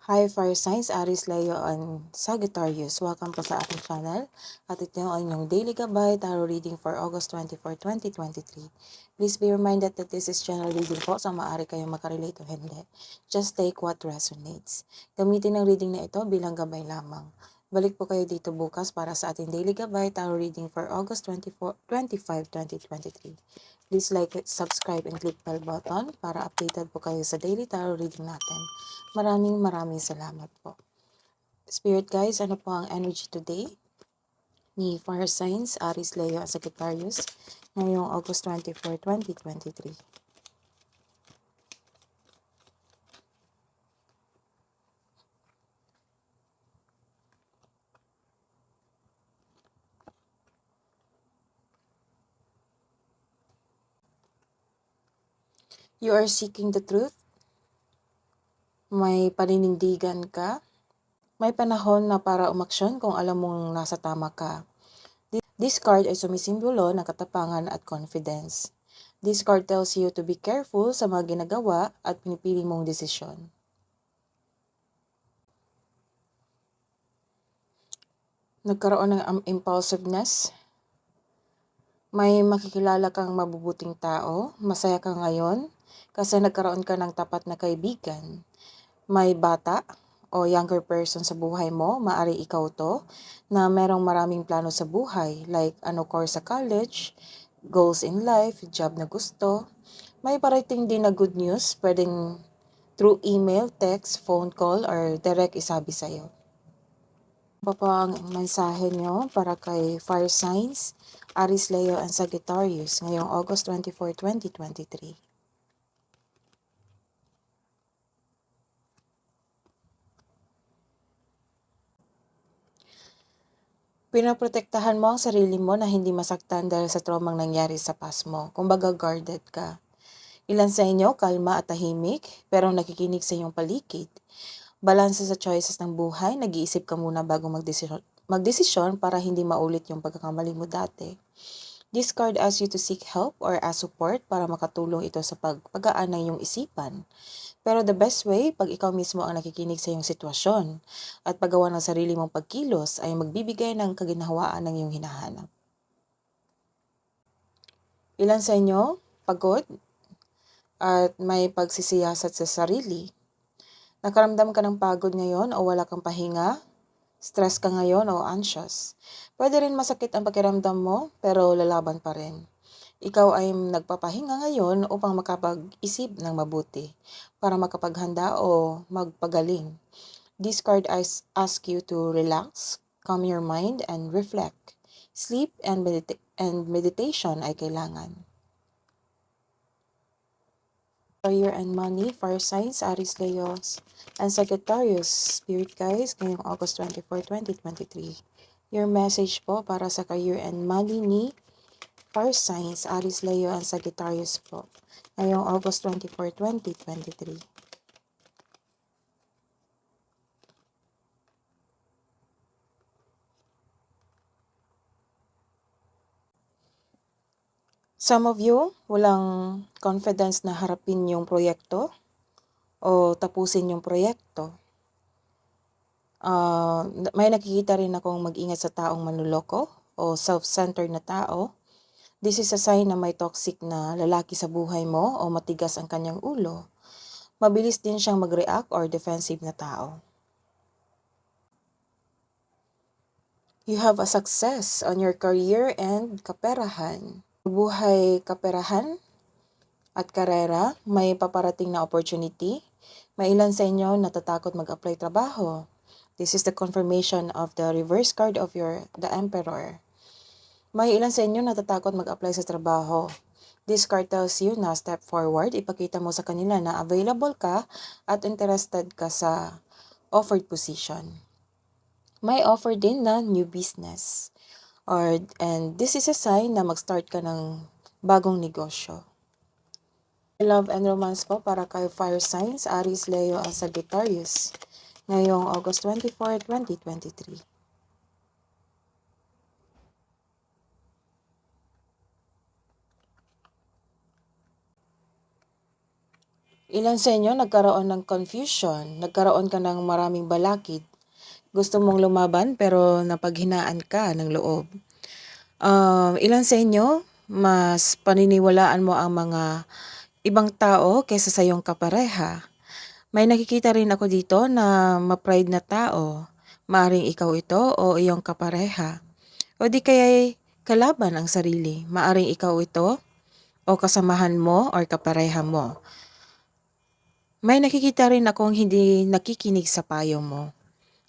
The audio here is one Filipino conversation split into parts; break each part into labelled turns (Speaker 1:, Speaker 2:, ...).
Speaker 1: Hi Fire Signs, Aries, Leo, and Sagittarius. Welcome po sa ating channel. At ito ang inyong Daily Gabay Tarot Reading for August 24, 2023. Please be reminded that this is general reading po, so maaari kayong makarelate o hindi. Just take what resonates. Gamitin ang reading na ito bilang gabay lamang. Balik po kayo dito bukas para sa ating Daily Gabay Tarot Reading for August 25, 2023. Please like, subscribe, and click bell button para updated po kayo sa daily tarot reading natin. Maraming salamat po. Spirit guys, ano po ang energy today ni Fire Signs, Aries, Leo, at Sagittarius ngayong August 24, 2023? You are seeking the truth? May paninindigan ka? May panahon na para umaksyon kung alam mong nasa tama ka. This card ay sumisimbolo ng katapangan at confidence. This card tells you to be careful sa mga ginagawa at pinipili mong desisyon. Nagkaroon ng impulsiveness. May makikilala kang mabubuting tao. Masaya ka ngayon kasi nagkaroon ka ng tapat na kaibigan. May bata o younger person sa buhay mo, maari ikaw to, na merong maraming plano sa buhay, like course sa college, goals in life, job na gusto. May parating din na good news, pwedeng through email, text, phone call, or direct isabi sa'yo. Ano po ang mensahe nyo para kay Fire Signs, Aries, Leo, and Sagittarius ngayong August 24, 2023? Pinoprotektahan mo ang sarili mo na hindi masaktan dahil sa traumang nangyari sa past mo. Kumbaga guarded ka. Ilan sa inyo kalma at tahimik pero nakikinig sa inyong paligid. Balanse sa choices ng buhay, nag-iisip ka muna bago magdesisyon para hindi maulit yung pagkakamali mo dati. This card asks you to seek help or ask support para makatulong ito sa pag-aan ng iyong isipan. Pero the best way, pag ikaw mismo ang nakikinig sa iyong sitwasyon at paggawa ng sarili mong pagkilos ay magbibigay ng kaginhawaan ng iyong hinahanap. Ilan sa inyo, pagod at may pagsisiyasat sa sarili. Nakaramdam ka ng pagod ngayon o wala kang pahinga? Stress ka ngayon o anxious? Pwede rin masakit ang pakiramdam mo pero lalaban pa rin. Ikaw ay nagpapahinga ngayon upang makapag-isip ng mabuti para makapaghanda o magpagaling. This card asks you to relax, calm your mind, and reflect. Sleep and meditation ay kailangan. Career and money, Fire Signs, Aries, Leo, and Sagittarius, Spirit guys, ngayong August 24, 2023. Your message po para sa career and money ni Fire Signs, Aries, Leo, and Sagittarius po ngayong August 24, 2023. Some of you, walang confidence na harapin yung proyekto o tapusin yung proyekto. May nakikita rin akong mag-ingat sa taong manluloko o self-centered na tao. This is a sign na may toxic na lalaki sa buhay mo o matigas ang kanyang ulo. Mabilis din siyang mag-react or defensive na tao. You have a success on your career and kaperahan. Buhay, kaperahan at karera, may paparating na opportunity. May ilan sa inyo natatakot mag-apply trabaho. This is the confirmation of the reverse card of the Emperor. May ilan sa inyo natatakot mag-apply sa trabaho. This card tells you na step forward, ipakita mo sa kanila na available ka at interested ka sa offered position. May offer din na new business. And this is a sign na mag-start ka ng bagong negosyo. Love and romance po para kay Fire Signs, Aries, Leo, at Sagittarius ngayong August 24, 2023. Ilan sa inyo nagkaroon ng confusion, nagkaroon ka ng maraming balakid. Gusto mong lumaban pero napaghinaan ka ng loob. Ilan sa inyo mas paniniwalaan mo ang mga ibang tao kaysa sa iyong kapareha. May nakikita rin ako dito na ma-pride na tao. Maaring ikaw ito o iyong kapareha. O di kaya'y kalaban ang sarili. Maaring ikaw ito o kasamahan mo or kapareha mo. May nakikita rin akong hindi nakikinig sa payo mo.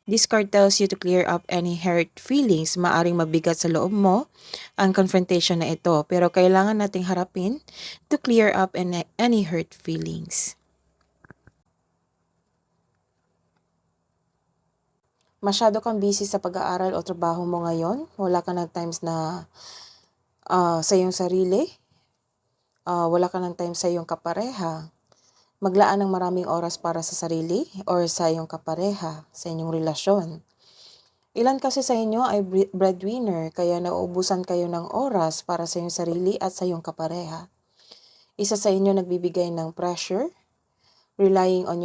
Speaker 1: This card tells you to clear up any hurt feelings. Maaring mabigat sa loob mo ang confrontation na ito, pero kailangan nating harapin to clear up any hurt feelings. Masyado kang busy sa pag-aaral o trabaho mo ngayon. Wala ka ng times na sa iyong sarili. Wala ka ng time sa iyong kapareha. Maglaan ng maraming oras para sa sarili or sa iyong kapareha, sa inyong relasyon. Ilan kasi sa inyo ay breadwinner, kaya nauubusan kayo ng oras para sa iyong sarili at sa iyong kapareha. Isa sa inyo nagbibigay ng pressure, relying on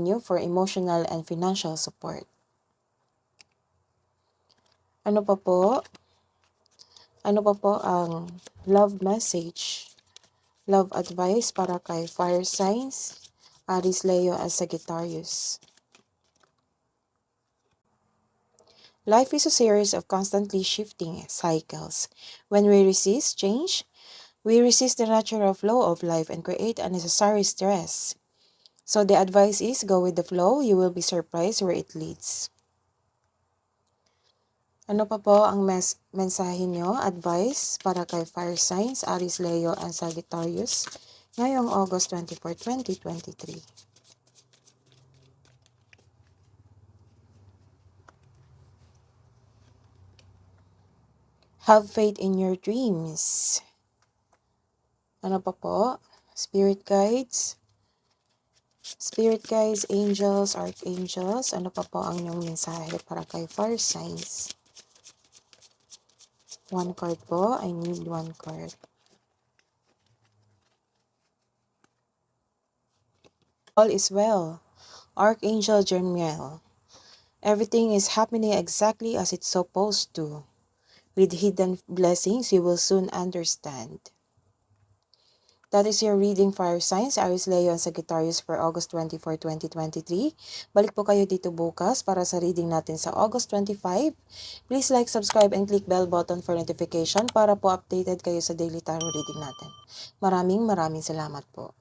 Speaker 1: you for emotional and financial support. Ano pa po? Ano pa po ang love message? Love advice para kay fire signs, Aries, Leo, at Sagittarius. Life is a series of constantly shifting cycles. When we resist change, we resist the natural flow of life and create unnecessary stress. So the advice is go with the flow, you will be surprised where it leads. Ano pa po ang mensahe nyo, advice para kay fire signs, Aries, Leo, and Sagittarius ngayong August 24, 2023? Have faith in your dreams. Ano pa po? Spirit guides, angels, archangels. Ano pa po ang inyong mensahe para kay fire signs? One card po. I need one card. All is well. Archangel Jermiel. Everything is happening exactly as it's supposed to. With hidden blessings, you will soon understand. That is your reading fire signs, Aries, Leo, and Sagittarius for August 24, 2023. Balik po kayo dito bukas para sa reading natin sa August 25. Please like, subscribe, and click bell button for notification para po updated kayo sa daily tarot reading natin. Maraming salamat po.